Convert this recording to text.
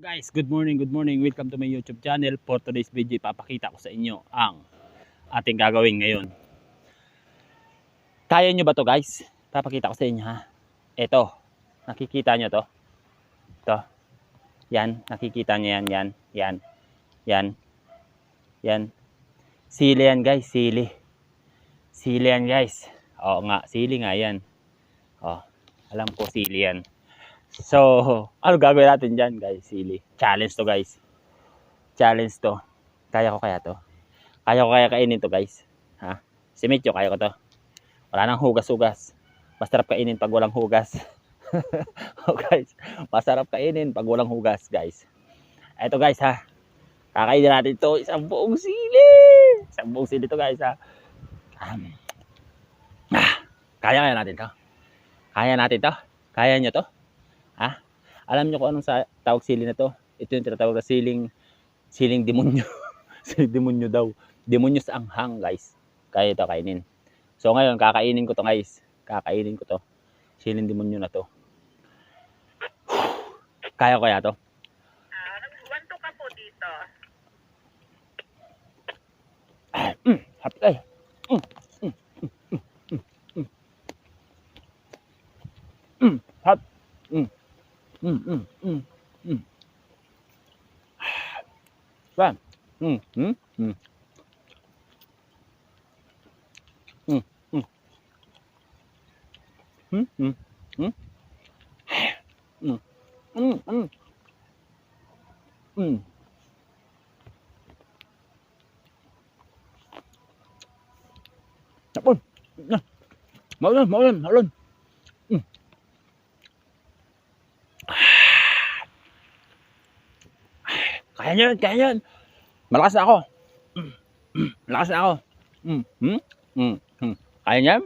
Guys, good morning, good morning. Welcome to my YouTube channel. For today's video, papakita ko sa inyo ang ating gagawin ngayon. Kaya nyo ba to, guys? Papakita ko sa inyo, ha. Ito, nakikita nyo to? Ito. Yan, nakikita nyo yan, yan. Sili yan, guys, sili. Sili yan, guys. Oo nga, sili nga yan. Oh, alam ko sili yan. So, ano gagawin natin dyan, guys? Sili. Challenge to, guys. Challenge to. Kaya ko kaya to? Kaya ko kaya kainin to, guys? Ha? Si Mityo, kaya ko to. Wala nang hugas-hugas. Masarap kainin pag walang hugas. Oh, guys. Masarap kainin pag walang hugas, guys. Eto, guys, ha? Kakainin natin to. Isang buong sili. Isang buong sili to, guys, ha? Kaya natin to. Kaya natin to. Kaya nyo to? Ha? Alam nyo kung anong tawag sili na to? Ito yung tinatawag na siling demonyo. Siling demonyo daw. Demonyo sa anghang, guys. Kaya ito kainin. So ngayon, kakainin ko to, guys. Kakainin ko to. Siling demonyo na to. Kaya ko kaya to? Nagwanto ka po dito. Happy tayo. Hot. Ba? Tapon. Maulan. Kaya yan. Malakas na ako. Malakas na ako. Kaya niyan?